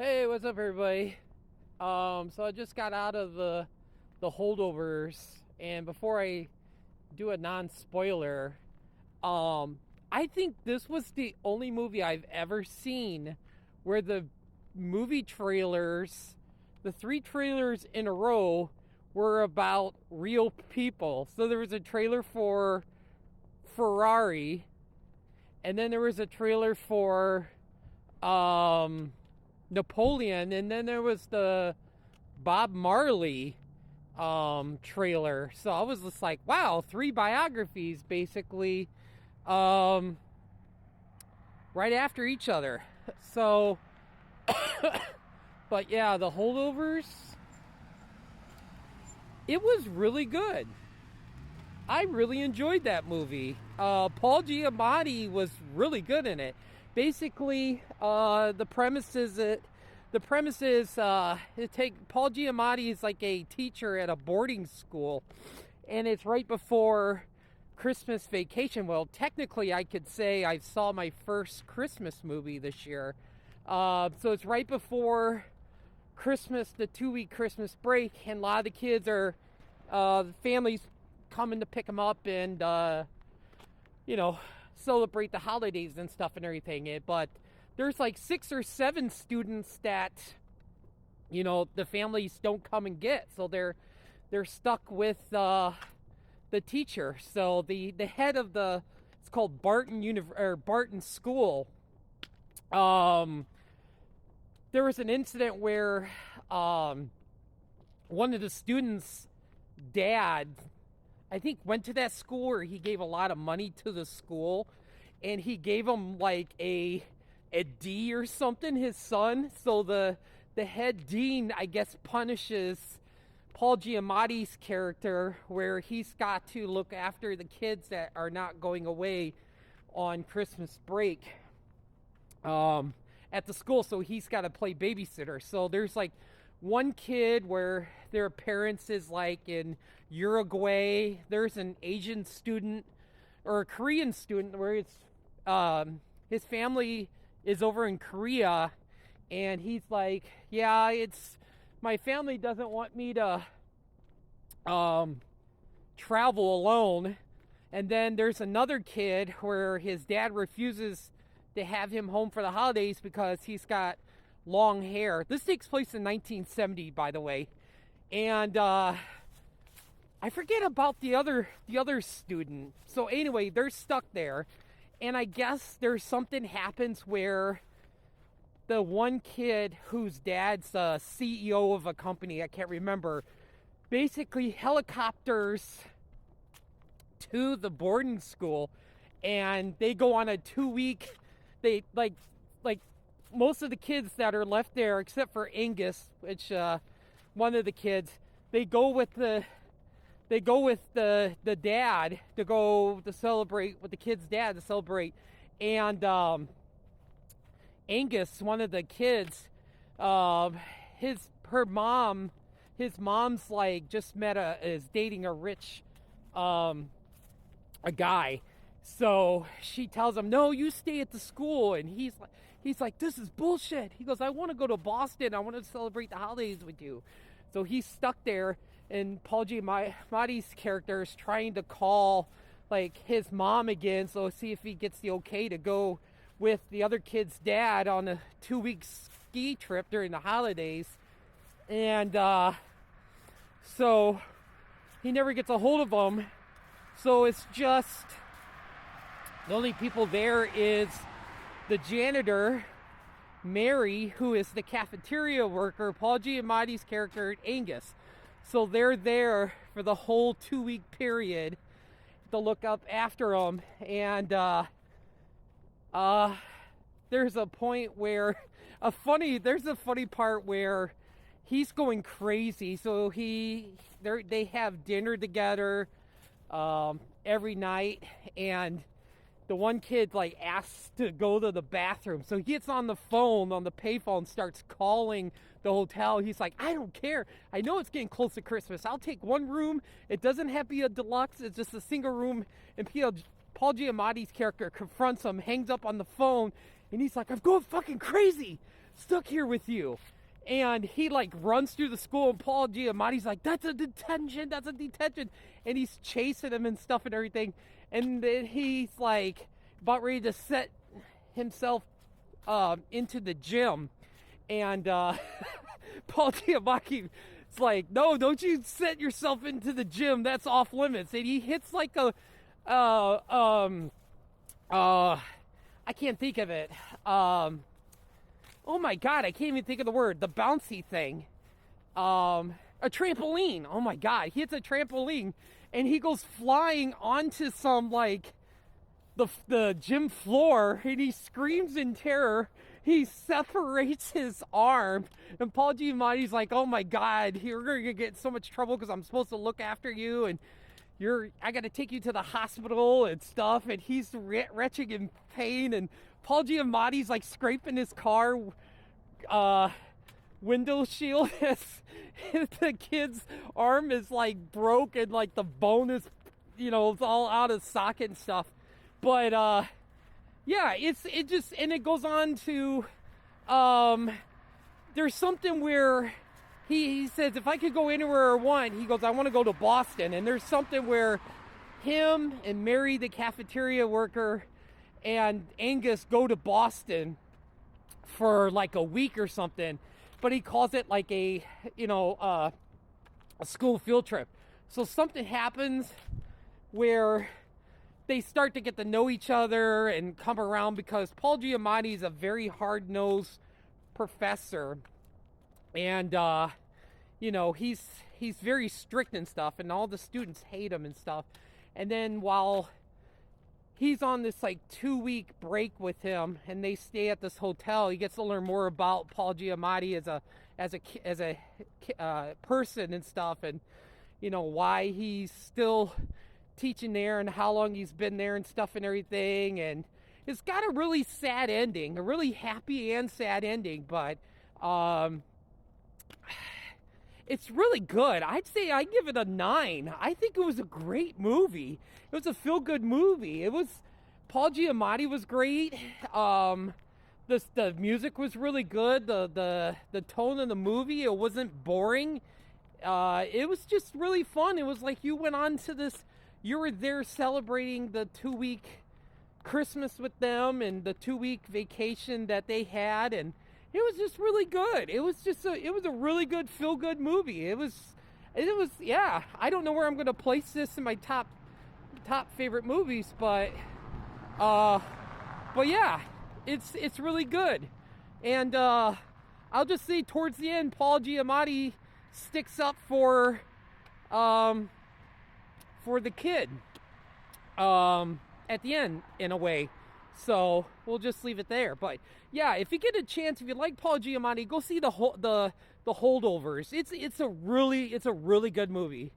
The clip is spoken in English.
Hey, what's up, everybody? So I just got out of the Holdovers, and before I do a non-spoiler, I think this was the only movie I've ever seen where the movie trailers, the three trailers in a row, were about real people. So there was a trailer for Ferrari, and then there was a trailer for Napoleon, and then there was the Bob Marley trailer. So I was just like, wow, three biographies basically um, right after each other. So, but yeah, the Holdovers, it was really good. I really enjoyed that movie. Paul Giamatti was really good in it. Basically, the premise is it take Paul Giamatti is like a teacher at a boarding school, and it's right before Christmas vacation. Well, technically, I could say I saw my first Christmas movie this year. So it's right before Christmas, the 2-week Christmas break, and a lot of the kids are families coming to pick them up and celebrate the holidays and stuff and everything. But there's like 6 or 7 students that the families don't come and get, so they're stuck with the teacher. So the head of it's called Barton School. There was an incident where one of the students' dad, I think, went to that school, or he gave a lot of money to the school, and he gave him like a D or something, his son. So the head dean, I guess, punishes Paul Giamatti's character, where he's got to look after the kids that are not going away on Christmas break at the school. So he's got to play babysitter. So there's like one kid where their parents is like in Uruguay. There's an Asian student or a Korean student where it's his family is over in Korea, and he's like, yeah, it's my family doesn't want me to travel alone. And then there's another kid where his dad refuses to have him home for the holidays because he's got long hair. This takes place in 1970, by the way. And I forget about the other student. So anyway, they're stuck there, and I guess there's something happens where the one kid whose dad's a CEO of a company, I can't remember, basically helicopters to the boarding school, and they go on a 2-week. They like most of the kids that are left there, except for Angus, which one of the kids, they go with the dad to go to celebrate with the kid's dad to celebrate. And Angus, one of the kids, his mom's like just is dating a rich a guy. So she tells him, no, you stay at the school. And he's like, this is bullshit. He goes, I want to go to Boston. I want to celebrate the holidays with you. So he's stuck there, and Paul Giamatti's character is trying to call like his mom again, so see if he gets the okay to go with the other kid's dad on a 2-week ski trip during the holidays. And so he never gets a hold of him. So it's just the only people there is the janitor, Mary, who is the cafeteria worker, Paul Giamatti's character, Angus. So they're there for the whole 2-week period to look up after him. And there's a point where there's a funny part where he's going crazy. So they have dinner together every night, and the one kid like asks to go to the bathroom, so he gets on the payphone, starts calling the hotel. He's like, I don't care, I know it's getting close to Christmas, I'll take one room, it doesn't have to be a deluxe, it's just a single room. And Paul Giamatti's character confronts him, hangs up on the phone, and he's like, I'm going fucking crazy, stuck here with you. And he like runs through the school, and Paul Giamatti's like, that's a detention, and he's chasing him and stuff and everything. And then he's like about ready to set himself into the gym, and Paul Giamatti's like, no, don't you set yourself into the gym, that's off limits. And he hits like a I can't think of it. Oh my god, I can't even think of the word. The bouncy thing. A trampoline. Oh my god, he hits a trampoline, and he goes flying onto some like the gym floor, and he screams in terror. He separates his arm, and Paul Giamatti's like, oh my god, you're gonna get in so much trouble because I'm supposed to look after you, and I gotta take you to the hospital and stuff. And he's retching in pain, and Paul Giamatti's like scraping his car window shield as the kid's arm is like broken, like the bone is, it's all out of socket and stuff. But yeah, it goes on to there's something where he says, if I could go anywhere I want, he goes, I want to go to Boston. And there's something where him and Mary, the cafeteria worker, and Angus go to Boston for like a week or something, but he calls it like a school field trip. So something happens where they start to get to know each other and come around, because Paul Giamatti is a very hard-nosed professor, and he's very strict and stuff, and all the students hate him and stuff. And then while he's on this like 2-week break with him, and they stay at this hotel, he gets to learn more about Paul Giamatti as a person and stuff, and why he's still teaching there and how long he's been there and stuff and everything. And it's got a really sad ending, a really happy and sad ending, but it's really good. I'd say I give it a 9. I think it was a great movie. It was a feel-good movie. Paul Giamatti was great. The music was really good. The tone of the movie, it wasn't boring. It was just really fun. It was like you went on to this, you were there celebrating the 2-week Christmas with them and the 2-week vacation that they had, and it was just really good. It was a really good feel-good movie. It was, yeah. I don't know where I'm going to place this in my top favorite movies, but yeah, it's really good. And I'll just say towards the end, Paul Giamatti sticks up for the kid at the end, in a way. So we'll just leave it there. But yeah, if you get a chance, if you like Paul Giamatti, go see the Holdovers. It's a really good movie.